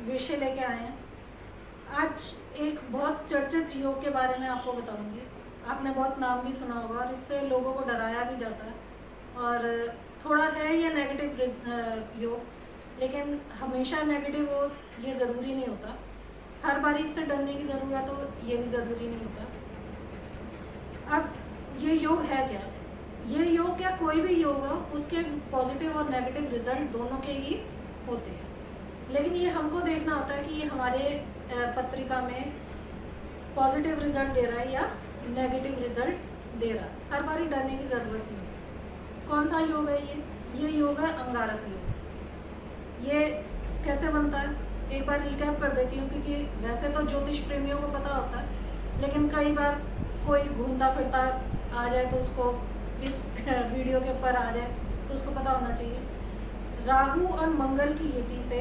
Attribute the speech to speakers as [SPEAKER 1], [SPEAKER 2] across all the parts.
[SPEAKER 1] विषय लेके आए हैं। आज एक बहुत चर्चित योग के बारे में आपको बताऊंगी। आपने बहुत नाम भी सुना होगा और इससे लोगों को डराया भी जाता है, और थोड़ा है ये नेगेटिव योग, लेकिन हमेशा नेगेटिव हो ये ज़रूरी नहीं होता। हर बार इससे डरने की ज़रूरत हो ये भी ज़रूरी नहीं होता। अब ये योग है क्या? ये योग या कोई भी योग हो, उसके पॉजिटिव और नेगेटिव रिजल्ट दोनों के ही होते हैं, लेकिन ये हमको देखना होता है कि ये हमारे पत्रिका में पॉजिटिव रिजल्ट दे रहा है या नेगेटिव रिजल्ट दे रहा है। हर बारी डरने की ज़रूरत नहीं है। कौन सा योग है ये योग है अंगारक योग। ये कैसे बनता है एक बार रिकैप कर देती हूँ, क्योंकि वैसे तो ज्योतिष प्रेमियों को पता होता है, लेकिन कई बार कोई घूमता फिरता आ जाए तो उसको इस वीडियो के ऊपर आ जाए तो उसको पता होना चाहिए। राहु और मंगल की युति से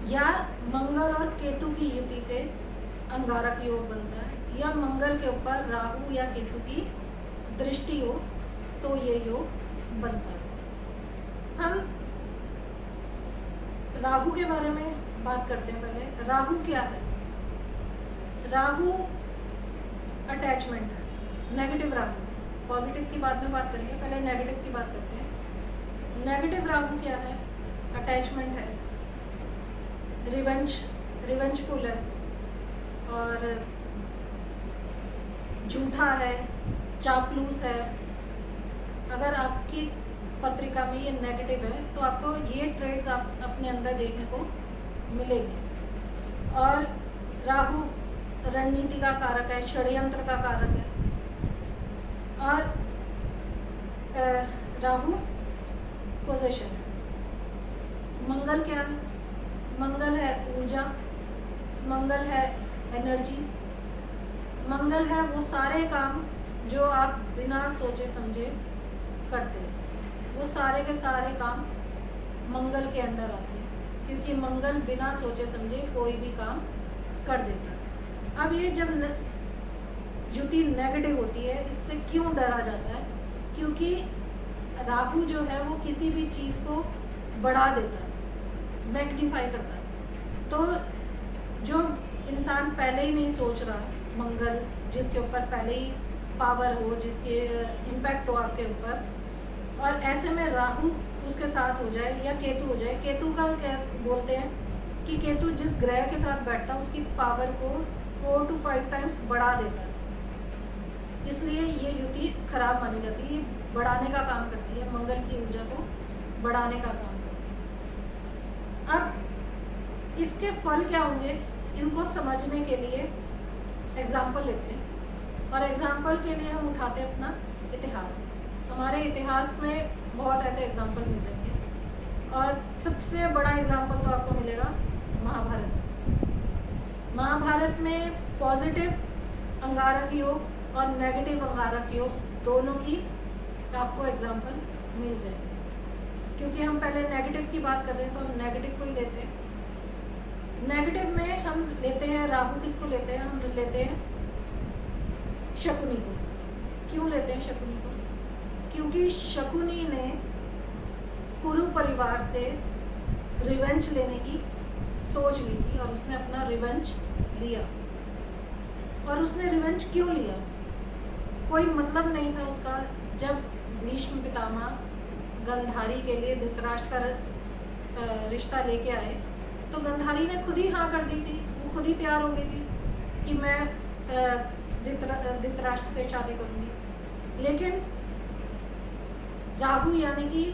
[SPEAKER 1] या मंगल और केतु की युति से अंगारक योग बनता है, या मंगल के ऊपर राहु या केतु की दृष्टि हो तो ये योग बनता है। हम राहु के बारे में बात करते हैं। पहले राहु क्या है? राहु अटैचमेंट है, नेगेटिव राहु। पॉजिटिव की बाद में बात करेंगे, पहले नेगेटिव की बात करते हैं। नेगेटिव राहु क्या है? अटैचमेंट है, रिवेंजफुल है, और झूठा है, चापलूस है। अगर आपकी पत्रिका में ये नेगेटिव है तो आपको ये ट्रेड्स आप अपने अंदर देखने को मिलेंगे। और राहु रणनीति का कारक है, षड्यंत्र का कारक है। और राहु पोजीशन है। मंगल क्या है? मंगल है ऊर्जा, मंगल है एनर्जी, मंगल है वो सारे काम जो आप बिना सोचे समझे करते हैं। वो सारे के सारे काम मंगल के अंडर आते हैं, क्योंकि मंगल बिना सोचे समझे कोई भी काम कर देता है। अब ये जब युति नेगेटिव होती है, इससे क्यों डरा जाता है? क्योंकि राहु जो है वो किसी भी चीज़ को बढ़ा देता है, मैग्नीफाई करता है। तो जो इंसान पहले ही नहीं सोच रहा, मंगल जिसके ऊपर पहले ही पावर हो, जिसके इम्पैक्ट हो आपके ऊपर, और ऐसे में राहु उसके साथ हो जाए या केतु हो जाए। केतु का क्या बोलते हैं कि केतु जिस ग्रह के साथ बैठता है उसकी पावर को 4 to 5 टाइम्स बढ़ा देता है, इसलिए ये युति खराब मानी जाती है। ये बढ़ाने का काम करती है, मंगल की ऊर्जा को बढ़ाने का काम करती है। अब इसके फल क्या होंगे, इनको समझने के लिए एग्जाम्पल लेते हैं, और एग्जाम्पल के लिए हम उठाते हैं अपना इतिहास। हमारे इतिहास में बहुत ऐसे एग्जाम्पल मिल जाएंगे, और सबसे बड़ा एग्जाम्पल तो आपको मिलेगा महाभारत। महाभारत में पॉजिटिव अंगारक योग और नेगेटिव अंगारक योग दोनों की आपको एग्जाम्पल मिल जाएंगे। क्योंकि हम पहले नेगेटिव की बात कर रहे हैं तो हम नेगेटिव को ही लेते हैं। नेगेटिव में हम लेते हैं राहु। किसको लेते हैं? हम लेते हैं शकुनी को। क्यों लेते हैं शकुनी को? क्योंकि शकुनी ने कुरु परिवार से रिवेंज लेने की सोच ली थी, और उसने अपना रिवेंज लिया। और उसने रिवेंज क्यों लिया? कोई मतलब नहीं था उसका। जब भीष्म पितामह गंधारी के लिए धृतराष्ट्र का रिश्ता लेके आए तो गंधारी ने खुद ही हाँ कर दी थी। वो खुद ही तैयार हो गई थी कि मैं धृतराष्ट्र से शादी करूँगी। लेकिन राहु यानी कि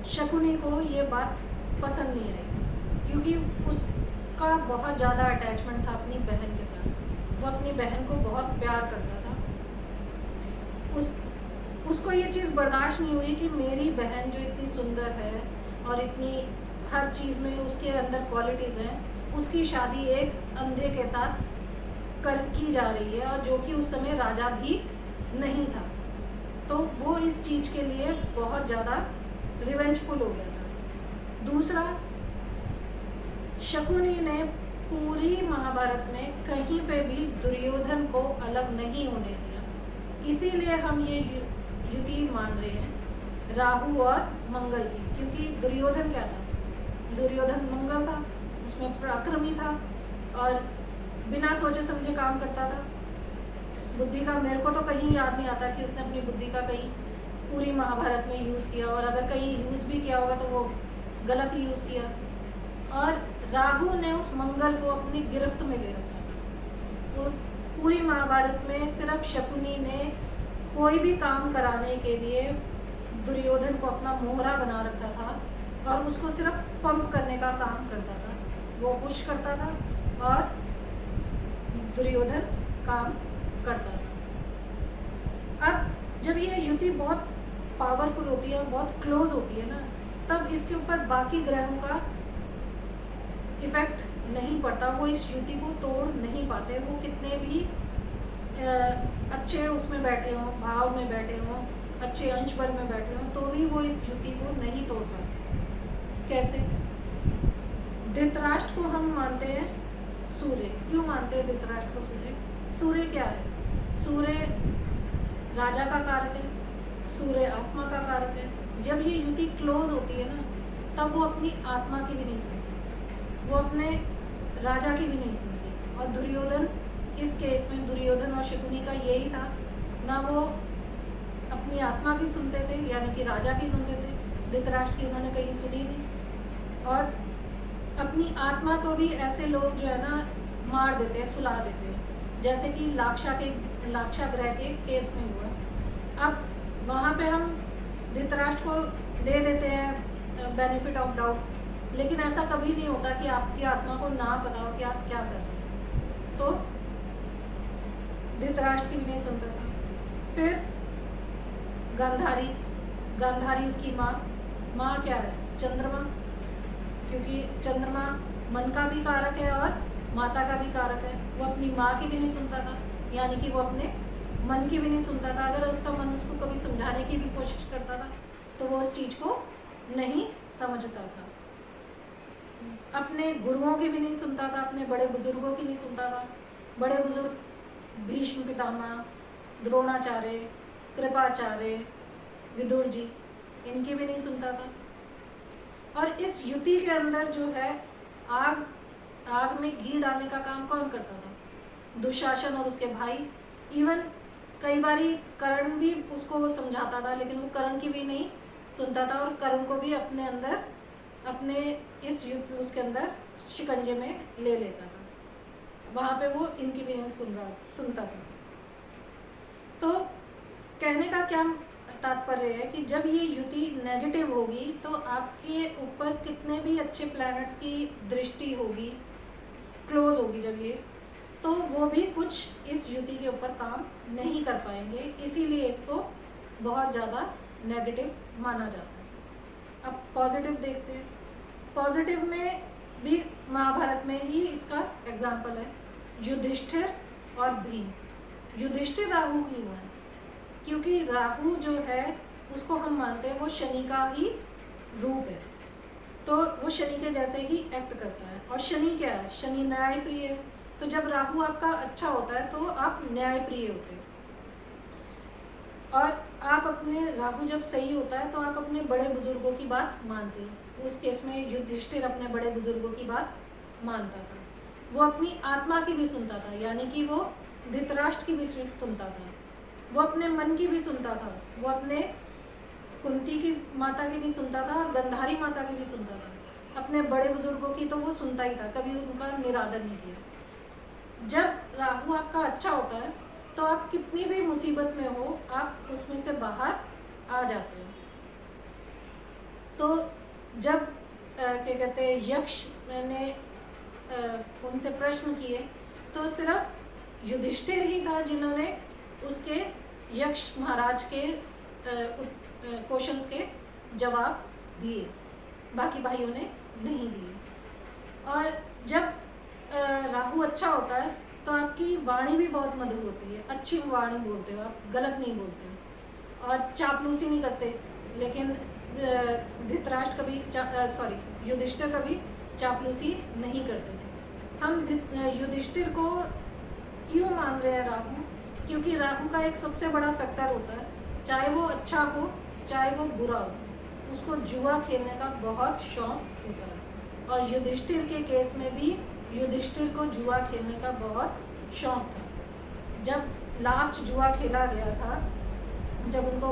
[SPEAKER 1] शकुनी को ये बात पसंद नहीं आई, क्योंकि उसका बहुत ज़्यादा अटैचमेंट था अपनी बहन के साथ। वो अपनी बहन को बहुत प्यार करता था। उसको ये चीज़ बर्दाश्त नहीं हुई कि मेरी बहन जो इतनी सुंदर है और इतनी हर चीज़ में उसके अंदर क्वालिटीज़ हैं, उसकी शादी एक अंधे के साथ की जा रही है, और जो कि उस समय राजा भी नहीं था। तो वो इस चीज़ के लिए बहुत ज़्यादा रिवेंजफुल हो गया था। दूसरा, शकुनी ने पूरी महाभारत में कहीं पे भी दुर्योधन को अलग नहीं होने दिया। इसीलिए हम ये युति मान रहे हैं राहु और मंगल की, क्योंकि दुर्योधन क्या था? दुर्योधन मंगल था, उसमें पराक्रमी था और बिना सोचे समझे काम करता था। बुद्धि का मेरे को तो कहीं याद नहीं आता कि उसने अपनी बुद्धि का कहीं पूरी महाभारत में यूज़ किया, और अगर कहीं यूज़ भी किया होगा तो वो गलत ही यूज़ किया। और राहु ने उस मंगल को अपनी गिरफ्त में ले रखा था। वो पूरी महाभारत में सिर्फ शकुनी ने कोई भी काम कराने के लिए दुर्योधन को अपना मोहरा बना रखा था और उसको सिर्फ पंप करने का काम करता था। वो पुश करता था और दुर्योधन काम करता था। अब जब ये युति बहुत पावरफुल होती है, बहुत क्लोज होती है ना, तब इसके ऊपर बाकी ग्रहों का इफेक्ट नहीं पड़ता। वो इस युति को तोड़ नहीं पाते। वो कितने भी अच्छे उसमें बैठे हों, भाव में बैठे हों, अच्छे अंश बल में बैठे हों, तो भी वो इस युति को नहीं तोड़ पाते। कैसे? धृतराष्ट्र को हम मानते हैं सूर्य। क्यों मानते हैं धृतराष्ट्र को सूर्य? सूर्य क्या है? सूर्य राजा का कारक है, सूर्य आत्मा का कारक है। जब ये युति क्लोज होती है ना, तब वो अपनी आत्मा की भी नहीं सुनती, वो अपने राजा की भी नहीं सुनती। और दुर्योधन, इस केस में दुर्योधन और शकुनी का यही था, ना वो अपनी आत्मा की सुनते थे, यानी कि राजा की सुनते थे, धृतराष्ट्र की उन्होंने कहीं सुनी नहीं। और अपनी आत्मा को भी ऐसे लोग जो है ना मार देते हैं, सुला देते हैं, जैसे कि लाक्षा ग्रह के केस में हुआ। अब वहाँ पे हम धृतराष्ट्र को दे देते हैं बेनिफिट ऑफ डाउट, लेकिन ऐसा कभी नहीं होता कि आपकी आत्मा को ना पता हो कि आप क्या कर रहे हैं। तो धृतराष्ट्र की भी नहीं सुनता था। फिर गांधारी उसकी माँ क्या है? चंद्रमा, क्योंकि चंद्रमा मन का भी कारक है और माता का भी कारक है। वो अपनी माँ की भी नहीं सुनता था, यानी कि वो अपने मन की भी नहीं सुनता था। अगर उसका मन उसको कभी समझाने की भी कोशिश करता था तो वो उस चीज़ को नहीं समझता था। अपने गुरुओं की भी नहीं सुनता था, अपने बड़े बुजुर्गों की नहीं सुनता था। बड़े बुजुर्ग भीष्म पितामह, द्रोणाचार्य, कृपाचार्य, विदुर जी, इनकी भी नहीं सुनता था। और इस युति के अंदर जो है आग में घी डालने का काम कौन करता था? दुशासन और उसके भाई। इवन कई बारी कर्ण भी उसको समझाता था, लेकिन वो कर्ण की भी नहीं सुनता था और कर्ण को भी अपने अंदर, अपने इस उसके अंदर शिकंजे में ले लेता था। वहाँ पे वो इनकी भी नहीं सुनता था। तो कहने का क्या तात्पर्य है कि जब ये युति नेगेटिव होगी तो आपके ऊपर कितने भी अच्छे प्लैनेट्स की दृष्टि होगी, क्लोज होगी जब ये, तो वो भी कुछ इस युति के ऊपर काम नहीं कर पाएंगे। इसीलिए इसको बहुत ज़्यादा नेगेटिव माना जाता है। अब पॉजिटिव देखते हैं। पॉजिटिव में भी महाभारत में ही इसका एग्जाम्पल है, युधिष्ठिर और भीम। युधिष्ठिर राहु क्यों है? क्योंकि राहु जो है उसको हम मानते हैं वो शनि का ही रूप है, तो वो शनि के जैसे ही एक्ट करता है। और शनि क्या है? शनि न्यायप्रिय है। तो जब राहु आपका अच्छा होता है तो आप न्यायप्रिय होते हैं। और आप अपने राहु जब सही होता है तो आप अपने बड़े बुजुर्गों की बात मानते हैं। उस केस में युधिष्ठिर अपने बड़े बुजुर्गों की बात मानता था। वो अपनी आत्मा की भी सुनता था, यानी कि वो धृतराष्ट्र की भी सुनता था, वो अपने मन की भी सुनता था, वो अपने कुंती की माता की भी सुनता था और गंधारी माता की भी सुनता था। अपने बड़े बुजुर्गों की तो वो सुनता ही था, कभी उनका निरादर नहीं किया। जब राहु आपका अच्छा होता है तो आप कितनी भी मुसीबत में हो, आप उसमें से बाहर आ जाते हो। तो जब क्या कहते हैं यक्ष ने उनसे प्रश्न किए तो सिर्फ युधिष्ठिर ही था जिन्होंने उसके यक्ष महाराज के क्वेश्चंस के जवाब दिए, बाकी भाइयों ने नहीं दिए। और जब राहु अच्छा होता है तो आपकी वाणी भी बहुत मधुर होती है, अच्छी वाणी बोलते हो आप, गलत नहीं बोलते हो और चापलूसी नहीं करते। लेकिन धृतराष्ट्र कभी युधिष्ठिर कभी चापलूसी नहीं करते थे। हम युधिष्ठिर को क्यों मान रहे हैं राहु? क्योंकि राहु का एक सबसे बड़ा फैक्टर होता है, चाहे वो अच्छा हो चाहे वो बुरा हो, उसको जुआ खेलने का बहुत शौक होता है। और युधिष्ठिर के केस में भी युधिष्ठिर को जुआ खेलने का बहुत शौक था। जब लास्ट जुआ खेला गया था, जब उनको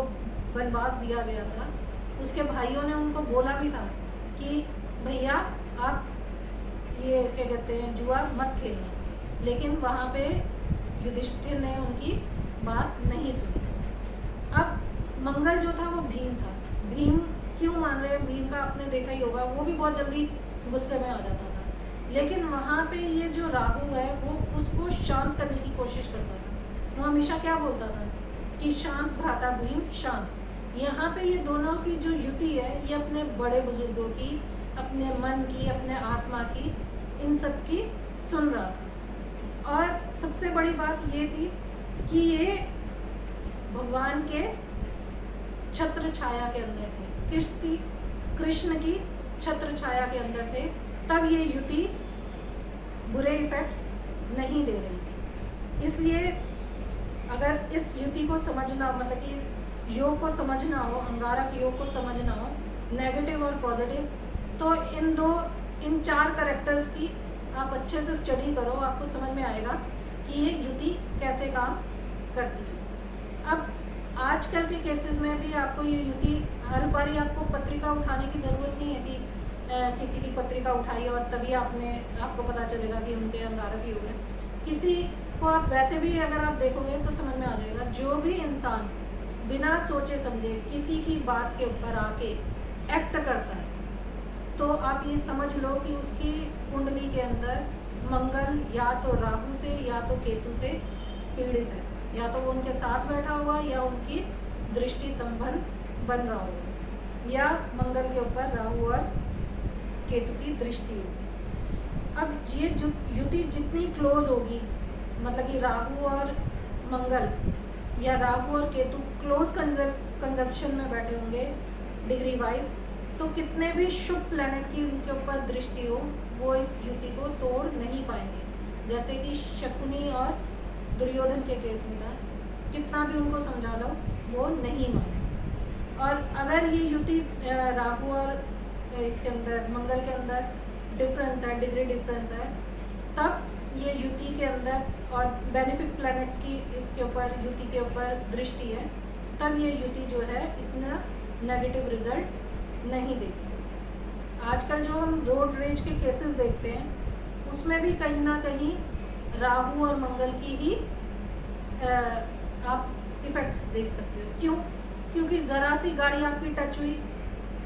[SPEAKER 1] वनवास दिया गया था, उसके भाइयों ने उनको बोला भी था कि भैया आप ये क्या कहते हैं जुआ मत खेलना, लेकिन वहाँ पे युधिष्ठिर ने उनकी बात नहीं सुनी। अब मंगल जो था वो भीम था। भीम क्यों मान रहे हैं, भीम का आपने देखा ही होगा, वो भी बहुत जल्दी गुस्से में आ जाता था, लेकिन वहाँ पे ये जो राहु है वो उसको शांत करने की कोशिश करता था। वो हमेशा क्या बोलता था कि शांत भ्राता भीम शांत। यहाँ पे ये दोनों की जो युति है ये अपने बड़े बुजुर्गों की, अपने मन की, अपने आत्मा की, इन सब की सुन रहा था। और सबसे बड़ी बात ये थी कि ये भगवान के छत्र छाया के अंदर थे, कृष्ण की छत्र छाया के अंदर थे, तब ये युति बुरे इफेक्ट्स नहीं दे रही थी। इसलिए अगर इस युति को समझना, मतलब कि इस योग को समझना हो, अंगारक योग को समझना हो, नेगेटिव और पॉजिटिव, तो इन 4 कैरेक्टर्स की आप अच्छे से स्टडी करो, आपको समझ में आएगा कि ये युति कैसे काम करती है। अब आजकल के केसेस में भी आपको ये युति, हर बारी आपको पत्रिका उठाने की ज़रूरत नहीं है कि किसी की पत्रिका उठाई और तभी आपको पता चलेगा कि उनके अंगारक योग है। किसी को आप वैसे भी अगर आप देखोगे तो समझ में आ जाएगा, जो भी इंसान बिना सोचे समझे किसी की बात के ऊपर आके एक्ट करता है, तो आप ये समझ लो कि उसकी कुंडली के अंदर मंगल या तो राहु से या तो केतु से पीड़ित है, या तो वो उनके साथ बैठा हुआ या उनकी दृष्टि संबंध बन रहा होगा, या मंगल के ऊपर राहु और केतु की दृष्टि होगी। अब ये युति जितनी क्लोज होगी, मतलब कि राहु और मंगल या राहु और केतु क्लोज कंजक्शन में बैठे होंगे डिग्री वाइज, तो कितने भी शुभ प्लैनेट की उनके ऊपर दृष्टि हो, वो इस युति को तोड़ नहीं पाएंगे। जैसे कि शकुनी और दुर्योधन के केस में था, कितना भी उनको समझा लो वो नहीं माने। और अगर ये युति राहु और इसके अंदर मंगल के अंदर डिफरेंस है, डिग्री डिफरेंस है, तब ये युति के अंदर और बेनिफिक प्लैनेट्स की इसके ऊपर, युति के ऊपर दृष्टि है, तब ये युति जो है इतना नेगेटिव रिजल्ट नहीं देगी। आजकल जो हम रोड रेज के केसेस देखते हैं उसमें भी कहीं ना कहीं राहु और मंगल की ही आप इफ़ेक्ट्स देख सकते हो। क्यों? क्योंकि ज़रा सी गाड़ी आपकी टच हुई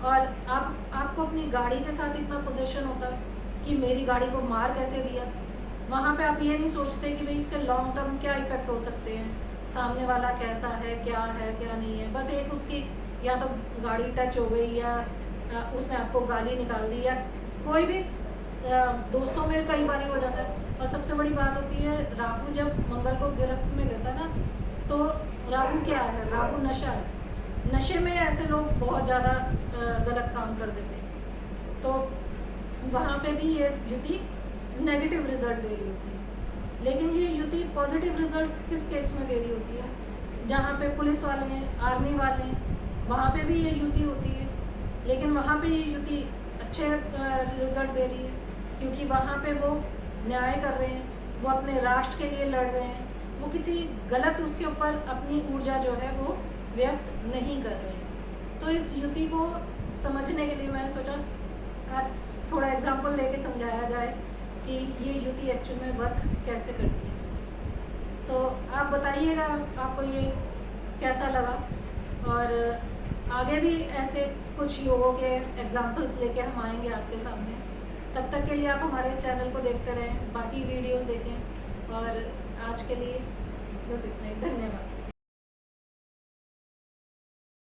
[SPEAKER 1] और आपको अपनी गाड़ी के साथ इतना पोजेशन होता कि मेरी गाड़ी को मार कैसे दिया। वहाँ पे आप ये नहीं सोचते कि भाई इसके लॉन्ग टर्म क्या इफ़ेक्ट हो सकते हैं, सामने वाला कैसा है क्या नहीं है। बस एक उसकी या तो गाड़ी टच हो गई या उसने आपको गाली निकाल दी, या कोई भी दोस्तों में कई बार हो जाता है। और सबसे बड़ी बात होती है, राहु जब मंगल को गिरफ्त में लेता है ना, तो राहु क्या है, राहु नशा है। नशे में ऐसे लोग बहुत ज़्यादा गलत काम कर देते हैं, तो वहाँ पे भी ये युति नेगेटिव रिजल्ट दे रही होती है। लेकिन ये युति पॉजिटिव रिजल्ट किस केस में दे रही होती है? जहाँ पे पुलिस वाले हैं, आर्मी वाले हैं, वहाँ पे भी ये युति होती है, लेकिन वहाँ पे ये युति अच्छे रिजल्ट दे रही है, क्योंकि वहाँ पे वो न्याय कर रहे हैं, वो अपने राष्ट्र के लिए लड़ रहे हैं, वो किसी गलत उसके ऊपर अपनी ऊर्जा जो है वो व्यक्त नहीं कर रहे हैं। तो इस युति को समझने के लिए मैंने सोचा आज थोड़ा एग्जाम्पल देके समझाया जाए कि ये युति एक्चुअल में वर्क कैसे करती है। तो आप बताइएगा आपको ये कैसा लगा, और आगे भी ऐसे कुछ योगों के एग्जाम्पल्स लेके हम आएंगे आपके सामने। तब तक के लिए आप हमारे चैनल को देखते रहें, बाकी वीडियोस देखें, और आज के लिए बस इतना ही। धन्यवाद।